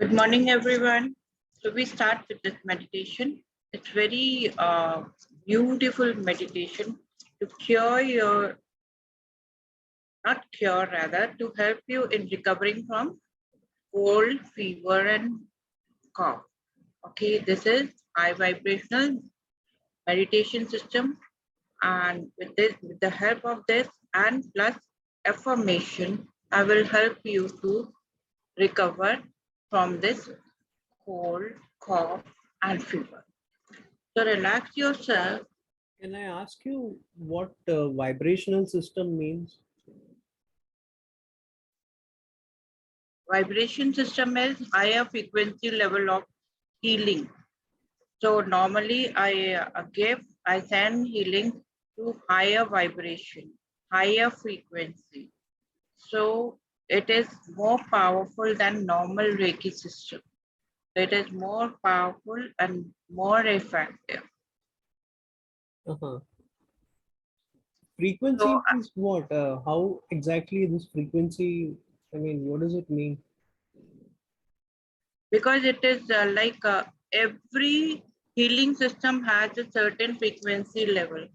Good morning, everyone. So we start with this meditation. It's very beautiful meditation to cure your, not cure, rather, to help you in recovering from cold, fever, and cough. Okay, this is high vibrational meditation system, and with the help of this and plus affirmation, I will help you to recover from this cold, cough, and fever. So relax yourself. Can I ask you what vibrational system means? Vibration system is higher frequency level of healing. So normally I send healing to higher vibration, higher frequency. So it is more powerful than normal Reiki system. It is more powerful and more effective. Uh-huh. So Frequency means what? How exactly this frequency? I mean, what does it mean? because it is every healing system has a certain frequency level.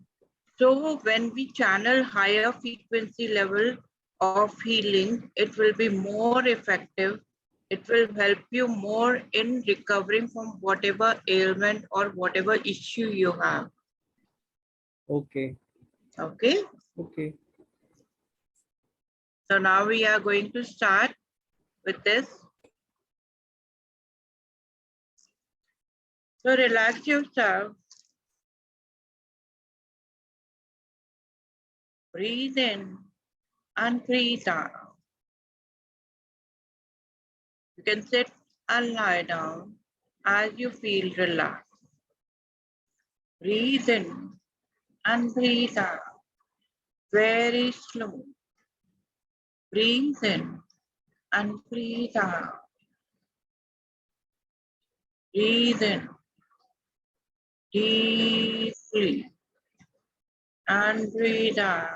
So when we channel higher frequency level of healing, it will be more effective. It will help you more in recovering from whatever ailment or whatever issue you have. Okay. Okay. Okay. So now we are going to start with this. So relax yourself. Breathe in and breathe out. You can sit and lie down as you feel relaxed. Breathe in and breathe out very slow. Breathe in and breathe out. Breathe in deeply and breathe out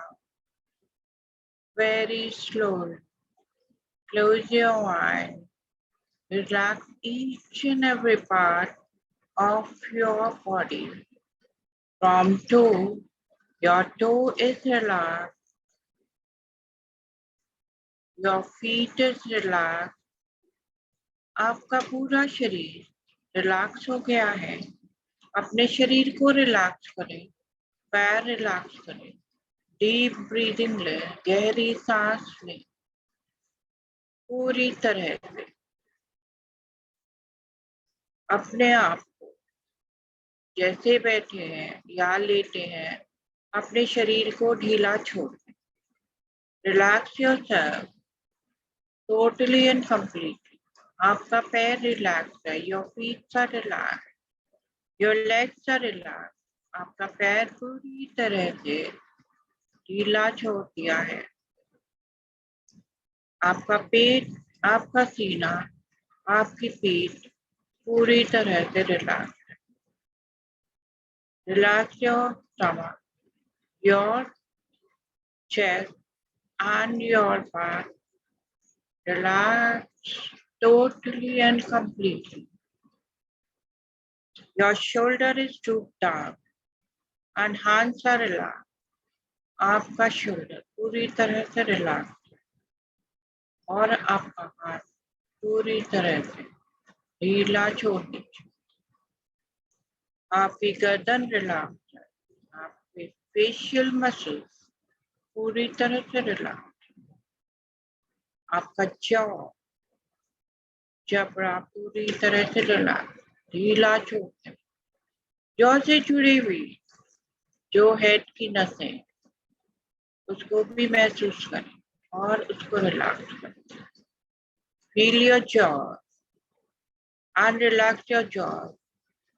very slowly. Close your eyes. Relax each and every part of your body. From toe, your toe is relaxed. Your feet is relaxed. आपका पूरा शरीर relax हो गया है. अपने शरीर को relax करें. पैर रिलैक्स करें. डीप ब्रीदिंग ले. गहरी सांस ले. पूरी तरह से अपने आप को जैसे बैठे हैं या लेटे हैं अपने शरीर को ढीला छोड़ दें. Relax yourself totally and completely. आपका पैर रिलैक्स है. Your feet are relax. Your legs are relax. आपका पैर पूरी तरह से ढीला छोड़ दिया है. आपका पेट, आपका सीना, आपकी पीठ पूरी तरह से रिलैक्स है. Relax your stomach, your chest and your back. Relax totally and completely. Your shoulder is drooped down and hands are relaxed. आपका शोल्डर पूरी तरह से रिलैक्स है और आपका हाथ पूरी तरह से ढीला छोड़ दीजिए. आपकी गर्दन रिलैक्स है. आपके फेशियल मसल्स पूरी तरह से रिलैक्स. आपका जबड़ा पूरी तरह से रिलैक्स ढीला छोड़ दें. जॉ से जुड़ी हुई जो हेड की नसें उसको भी महसूस करें और उसको रिलैक्स करें. Feel your jaw and relax your jaw.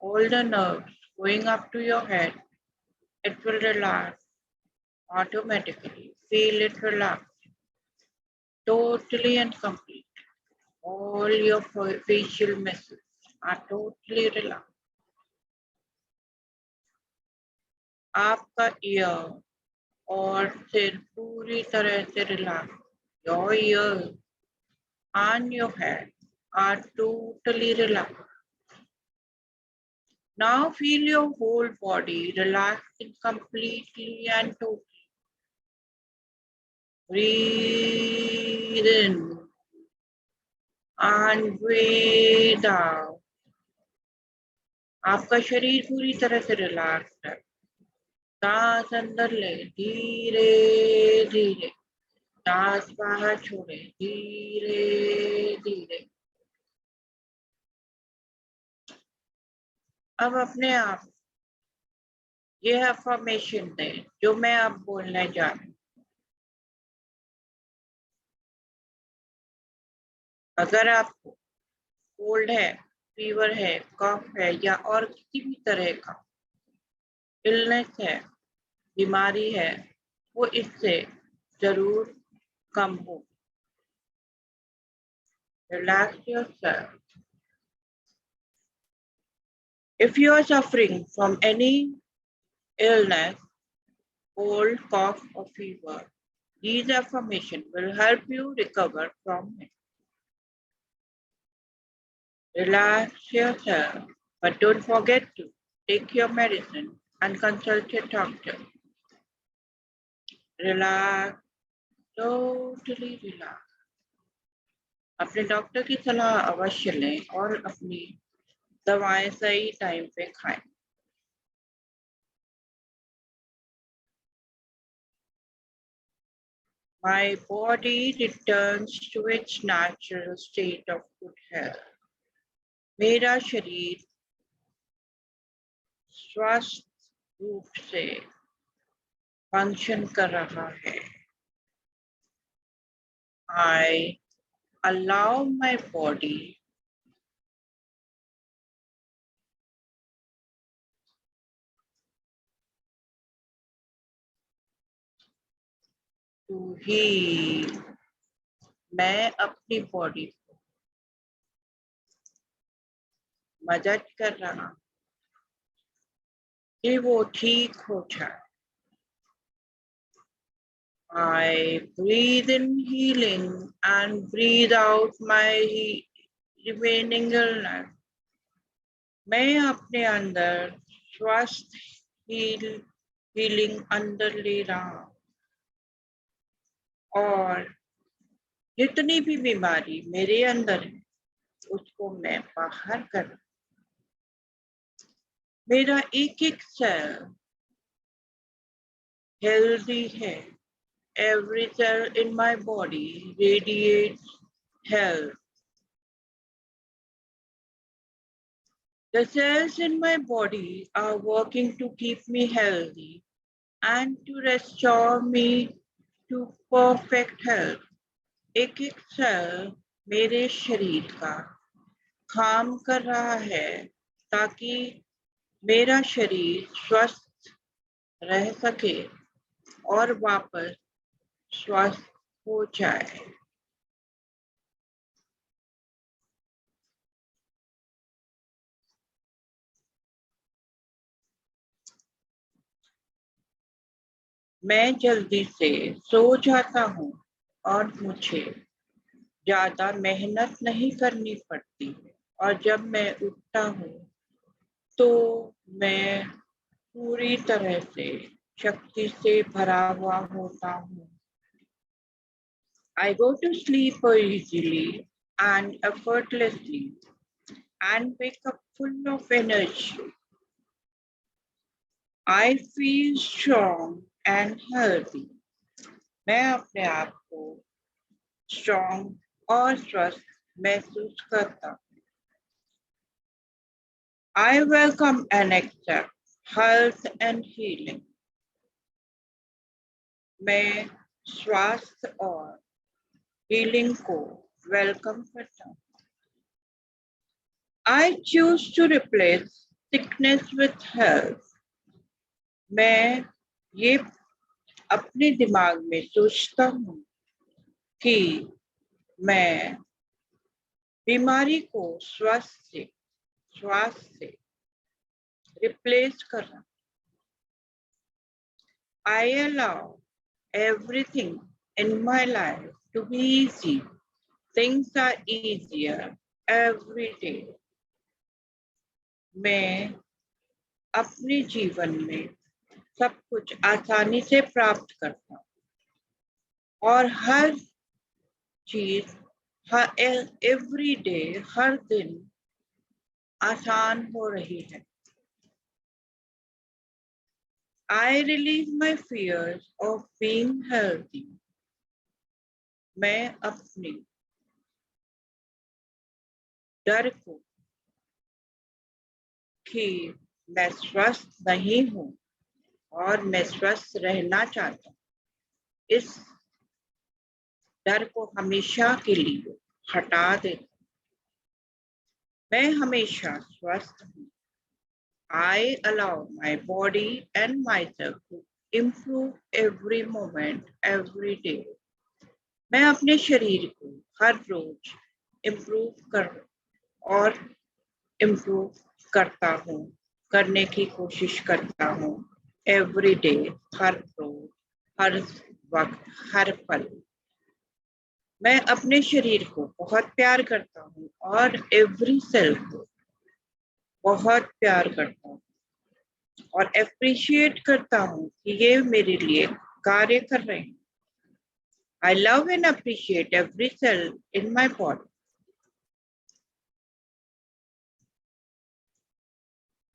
All the nerves going up to your head, it will relax automatically. Feel it relax totally and completely. All your facial muscles are totally relaxed. आपका year और सिर पूरी तरह से relax. Your ears and your head are totally relaxed. Now feel your whole body relaxing completely and totally. Breathe in and breathe out. आपका शरीर पूरी तरह से रिलैक्स है. सांस अंदर ले धीरे धीरे, सांस बाहर छोड़े धीरे धीरे. अब अपने आप ये अफर्मेशन दें जो मैं अब बोलने जा रही हूँ. अगर आपको कोल्ड है, फीवर है, कफ है या और किसी भी तरह का इलनेस है, बीमारी है, वो इससे जरूर कम हो. Relax yourself. If you are suffering from any illness, cold, cough, or fever, these affirmations will help you recover from it. Relax yourself, but don't forget to take your medicine and consult your doctor. Relax, totally relax. अपने doctor की सलाह अवश्य लें और अपनी दवाएं सही time पे खाएं. My body returns to its natural state of good health. मेरा शरीर स्वस्थ रूप से फंक्शन कर रहा है. I allow my body to heal. मैं अपनी बॉडी को मदद कर रहा हूँ कि वो ठीक हो जाए. I breathe in healing and breathe out my remaining illness. मैं अपने अंदर स्वस्थ हीलिंग अंदर ले रहा हूँ और जितनी भी बीमारी मेरे अंदर है उसको मैं बाहर कर रहा हूँ. मेरा एक एक सेल हेल्दी है. Every cell in my body radiates health. The cells in my body are working to keep me healthy and to restore me to perfect health. एक एक सेल मेरे शरीर का काम कर रहा है ताकि मेरा शरीर स्वस्थ रह सके और वापस स्वस्थ हो जाए. मैं जल्दी से सो जाता हूँ और मुझे ज्यादा मेहनत नहीं करनी पड़ती. और जब मैं उठता हूँ तो मैं पूरी तरह से शक्ति से भरा हुआ होता हूँ. I go to sleep easily and effortlessly and wake up full of energy. I feel strong and healthy. मैं अपने आप को स्ट्रॉन्ग और स्वस्थ महसूस करता हूँ. I welcome and accept health and healing. मैं स्वास्थ्य और हीलिंग को वेलकम करता हूँ. I choose to replace sickness with health. मैं ये अपने दिमाग में सोचता हूँ कि मैं बीमारी को स्वास्थ्य से रिप्लेस कर रहा हूँ. I allow everything in my life to be easy. Things are easier every day मैं अपने जीवन में सब कुछ आसानी से प्राप्त करता हूँ और हर चीज हर एवरी डे हर दिन आसान हो रही है। I release my fears of being healthy. मैं अपने डर को कि मैं स्वस्थ नहीं हूँ और मैं स्वस्थ रहना चाहता हूँ, इस डर को हमेशा के लिए हटा देता हूँ। मैं हमेशा स्वस्थ हूँ। I allow my body and myself to improve every moment, every day. मैं अपने शरीर को हर रोज इम्प्रूव करता हूँ, करने की कोशिश करता हूँ। एवरी डे, हर रोज, हर वक्त, हर पल मैं अपने शरीर को बहुत प्यार करता हूँ और एवरी सेल को बहुत प्यार करता हूँ और एप्रिशिएट करता हूँ कि ये मेरे लिए कार्य कर रहे हैं। I love and appreciate every cell in my body.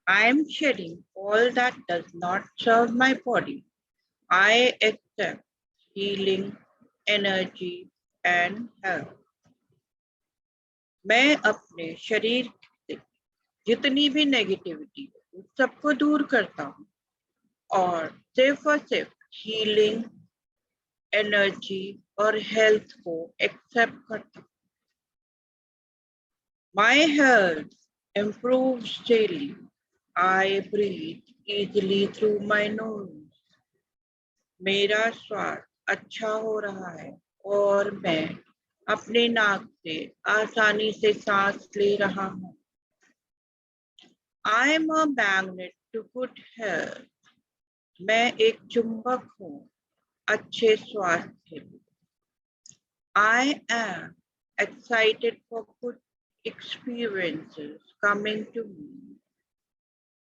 I am shedding all that does not serve my body. I accept healing, energy and health. मैं अपने शरीर से जितनी भी नेगेटिविटी उस सबको दूर करता हूँ और सिर्फ हीलिंग, एनर्जी और हेल्थ को एक्सेप्ट करता हूँ। My health improves daily. I breathe easily through my nose. मेरा स्वास्थ्य अच्छा हो रहा है और मैं अपने नाक से आसानी से सांस ले रहा हूँ। I am a magnet to good health. मैं एक चुंबक हूँ अच्छे स्वास्थ्य के लिए। I am excited for good experiences coming to me.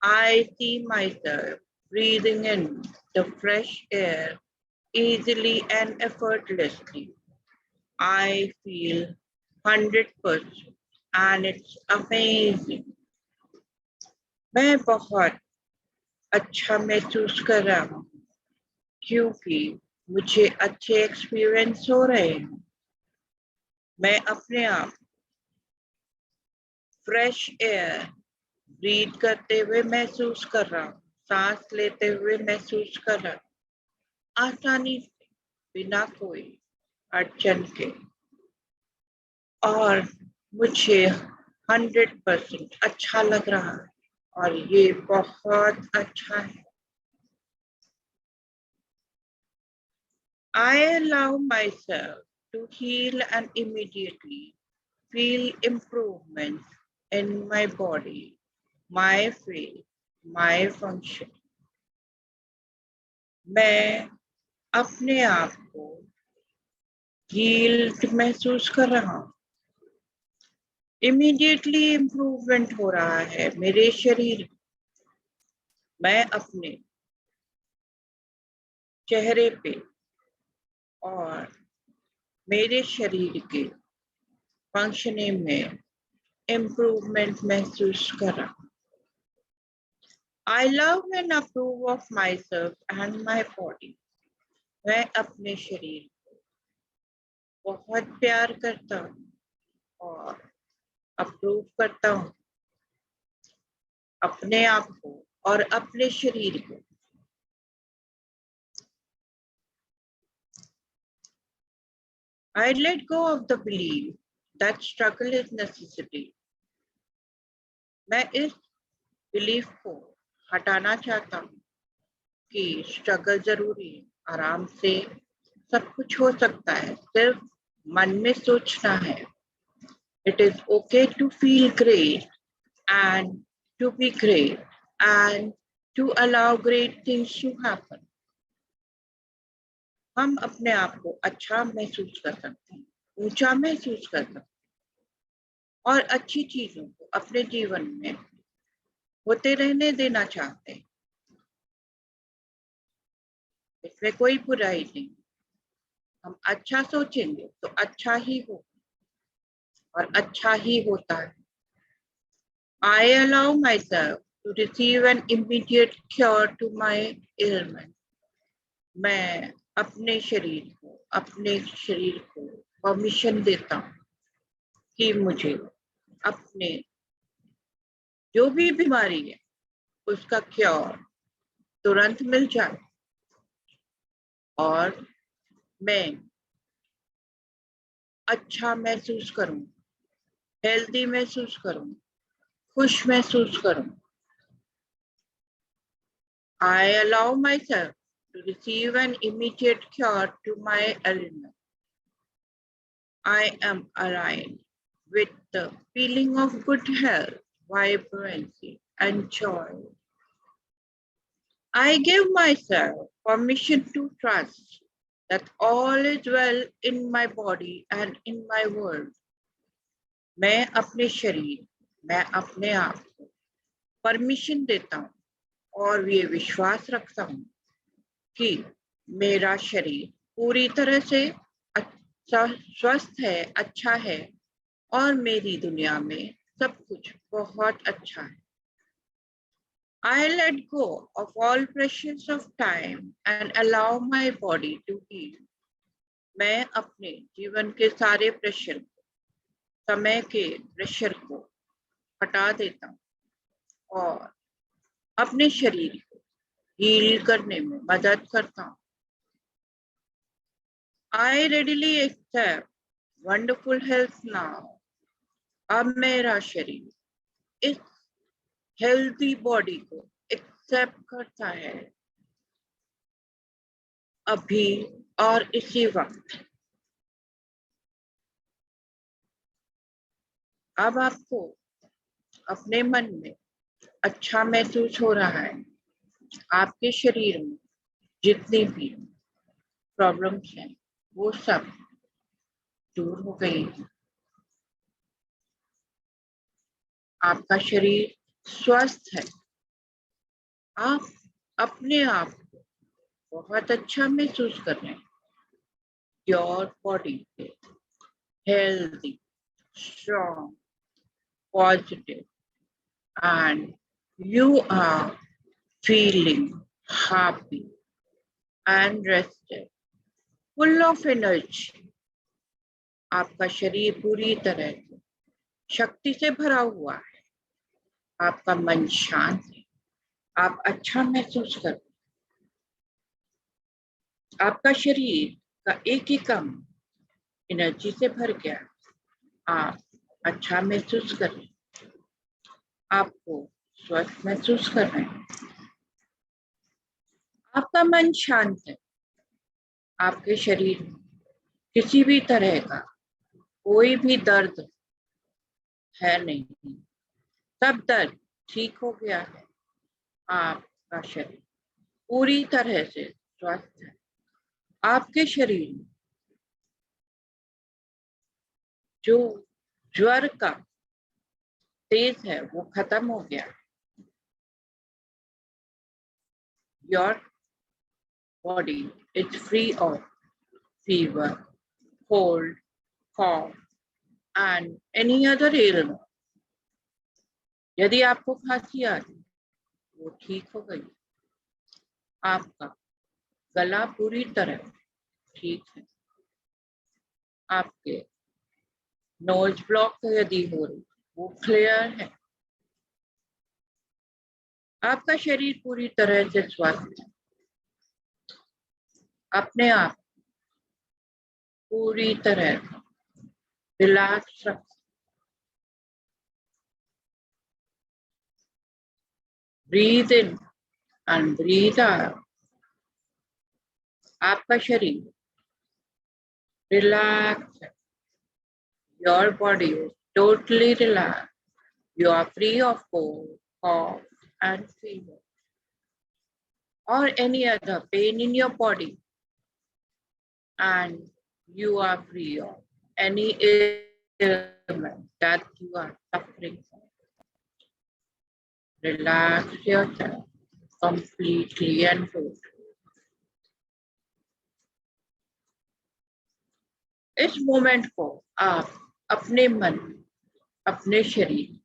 I see myself breathing in the fresh air easily and effortlessly. I feel 100% and it's amazing. मैं बहुत अच्छा महसूस कर रहा हूँ क्योंकि मुझे अच्छे एक्सपीरियंस हो रहे हैं। मैं अपने आप फ्रेश एयर ब्रीथ करते हुए महसूस कर रहा हूँ, सांस लेते हुए महसूस कर रहा हूँ, आसानी से बिना कोई अड़चन के और मुझे 100% अच्छा लग रहा है और ये बहुत अच्छा है। I allow myself to heal and immediately feel improvements in my body, my faith, my function. मैं अपने आप को हील्ड महसूस कर रहा हूँ। इमीडिएटली इम्प्रूवमेंट हो रहा है मेरे शरीर। मैं अपने चेहरे पे और मेरे शरीर के फंक्शनिंग में इम्प्रूवमेंट महसूस कर रहा हूँ। I love and approve of myself and my body. मैं अपने शरीर को बहुत प्यार करता हूँ और अप्रूव करता हूँ अपने आप को और अपने शरीर को। I let go of the belief that struggle is necessary. मैं इस बिलीफ को हटाना चाहता हूँ कि स्ट्रगल जरूरी है। आराम से सब कुछ हो सकता है, सिर्फ मन में सोचना है। It is okay to feel great and to be great and to allow great things to happen. हम अपने आप को अच्छा महसूस कर सकते हैं, ऊंचा महसूस कर सकते हैं और अच्छी चीजों को अपने जीवन में होते रहने देना चाहते हैं। इसमें कोई बुराई नहीं। हम अच्छा सोचेंगे तो अच्छा ही हो और अच्छा ही होता है। I allow myself to receive an immediate cure to my ailment. मैं अपने शरीर को परमिशन देता हूँ कि मुझे अपने जो भी बीमारी है उसका क्योर तुरंत मिल जाए और मैं अच्छा महसूस करूं, हेल्दी महसूस करूं, खुश महसूस करूं। I allow myself to receive an immediate cure to my ailment. I am aligned with the feeling of good health, vibrancy, and joy. I give myself permission to trust that all is well in my body and in my world. मैं अपने शरीर, मैं अपने आप को permission देता हूँ और ये विश्वास रखता हूँ कि मेरा शरीर पूरी तरह से स्वस्थ है, अच्छा है और मेरी दुनिया में सब कुछ बहुत अच्छा है। I let go of all pressures of time and allow my body to heal. मैं अपने जीवन के सारे प्रेशर, समय के प्रेशर को हटा देता हूँ और अपने शरीर को हील करने में मदद करता हूँ। I readily accept wonderful health now. अब मेरा शरीर इस हेल्दी बॉडी को एक्सेप्ट करता है अभी और इसी वक्त। अब आपको अपने मन में अच्छा महसूस हो रहा है। आपके शरीर में जितनी भी प्रॉब्लम्स हैं वो सब दूर हो गई है। आपका शरीर स्वस्थ है। आप अपने आप को बहुत अच्छा महसूस कर रहे हैं। Your body healthy, strong, positive, and you are feeling happy and rested, full of energy. आपका शरीर पूरी तरह से शक्ति से भरा हुआ है। आपका मन शांत है। आप अच्छा महसूस कर, आपका शरीर का एक ही काम एनर्जी से भर गया। आप अच्छा महसूस कर रहे हैं। आपको स्वस्थ महसूस कर रहे हैं। आपका मन शांत है। आपके शरीर में किसी भी तरह का कोई भी दर्द है नहीं। सब दर्द ठीक हो गया है। आपका शरीर पूरी तरह से स्वस्थ है। आपके शरीर में जो ज्वर का तेज है वो खत्म हो गया। Your body is free of fever, cold, cough, and any other ailment. यदि आपको खांसी आ रही वो ठीक हो गई। आपका गला पूरी तरह ठीक है। आपके नोज ब्लॉक यदि हो रही वो क्लियर है। आपका शरीर पूरी तरह से स्वस्थ है। अपने आप पूरी तरह रिलैक्स रख। Breathe in and breathe out. आपका शरीर रिलैक्स है। Your body is totally relax. You are free of cold, cough, and fever, or any other pain in your body, and you are free of any ailment that you are suffering from. Relax yourself completely and totally. इस moment को आप अपने मन, अपने शरीर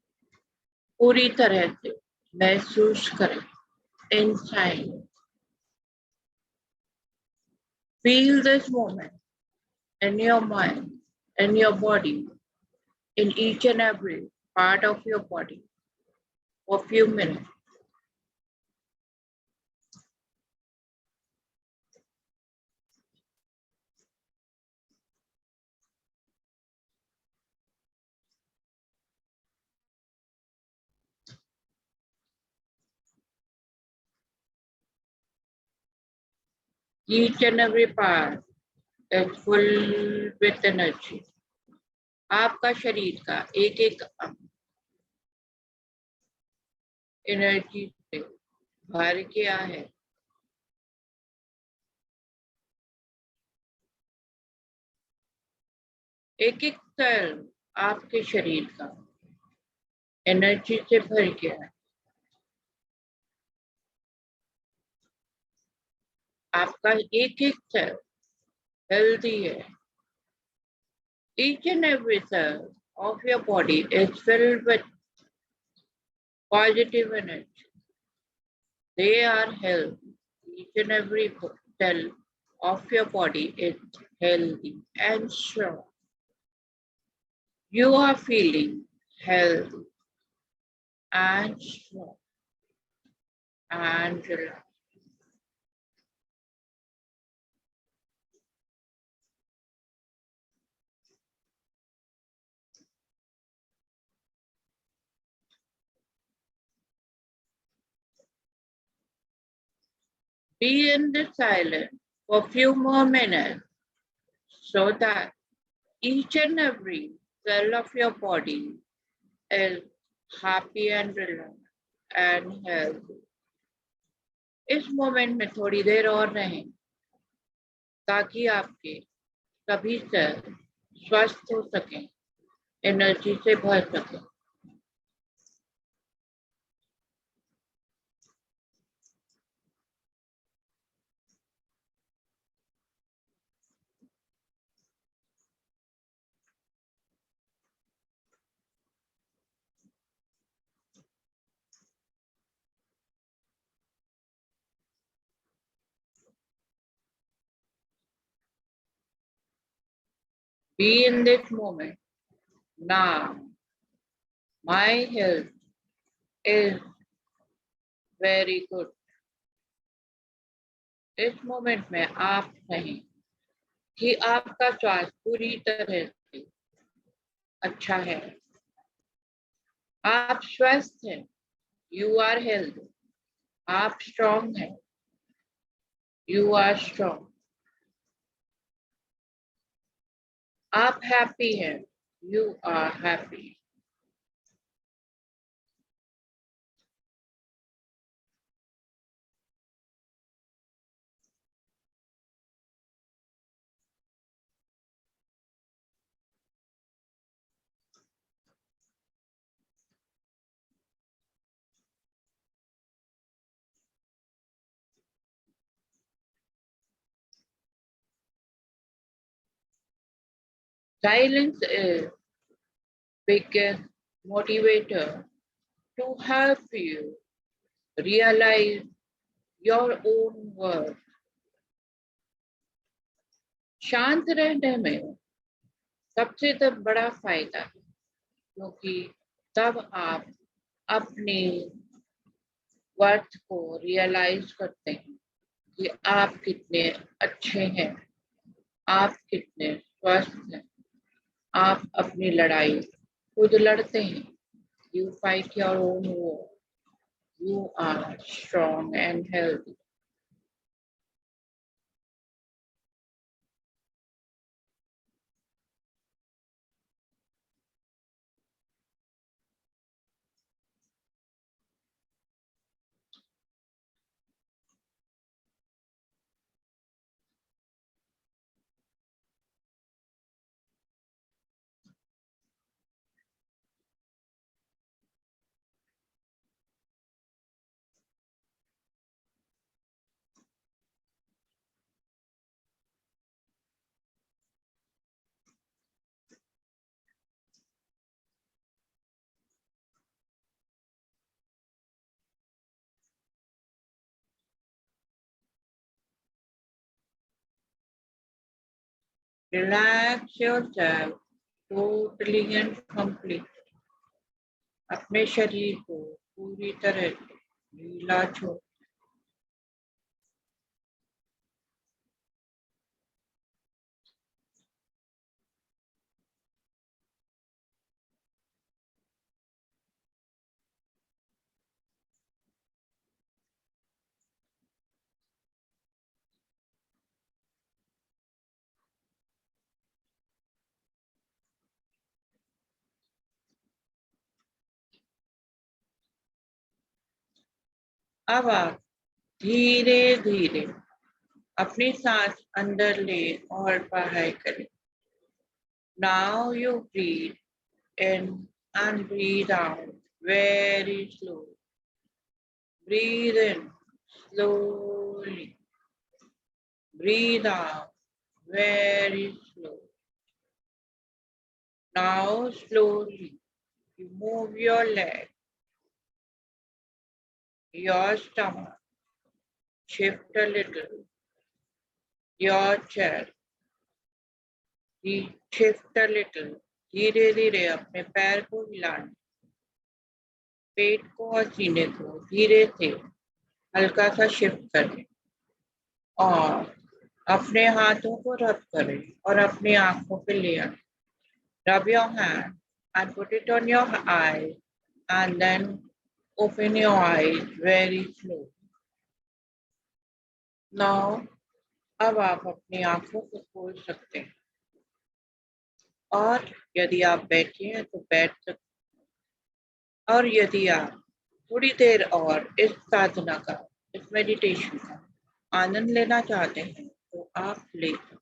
पूरी तरह से महसूस करें. Inside, feel this moment in your mind, in your body, in each and every part of your body for a few minutes. Each and every part is full with energy. आपका शरीर का एक एक अंग एनर्जी से भर गया है. एक एक सेल आपके शरीर का एनर्जी से भर गया है. आपका एक एक सेल हेल्दी है. Each and every cell of your body is filled with positive energy. They are healthy. Each and every cell of your body is healthy and strong. You are feeling healthy and strong and relaxed. Be in the silence for a few more minutes so that each and every cell of your body is happy and relaxed and healthy. इस moment में थोड़ी देर और रहें ताकि आपके सभी cell स्वस्थ हो सकें, एनर्जी से भर सकें. Be in this moment now. My health is very good. इस मोमेंट में आप कहें कि आपका स्वास्थ्य पूरी तरह से अच्छा है. आप स्वस्थ हैं. You are healthy. आप स्ट्रॉन्ग हैं. You are strong. आप हैप्पी हैं. You are happy. Silence is biggest motivator to help you realize your own worth. शांत रहने में सबसे तब बड़ा फायदा है क्योंकि तब आप अपने वर्थ को रियलाइज करते हैं कि आप कितने अच्छे हैं, आप कितने स्वस्थ हैं. आप अपनी लड़ाई खुद लड़ते हैं. You fight your own war. You are strong and healthy. Relax yourself totally and completely. अपने शरीर को पूरी तरह से ढीला छोड़ अब आप धीरे धीरे अपनी सांस अंदर ले और बाहर करें. Now you breathe in and breathe out very slow. Breathe in slowly. Breathe out very slow. Now slowly you move your leg, your stomach, shift a little, your chest, shift a little. धीरे धीरे अपने पैर को हिलाना, पेट को और सीने को धीरे से हल्का सा शिफ्ट करें और अपने हाथों को रब करें और अपनी आंखों पे ले आए. Rub your hand and put it on your eyes and then open your eyes very slowly. Now, अब आप अपनी आंखों को खोल सकते हैं और यदि आप बैठे हैं तो बैठ सकते हैं और यदि आप थोड़ी देर और इस साधना का, इस मेडिटेशन का आनंद लेना चाहते हैं तो आप ले सकते हैं.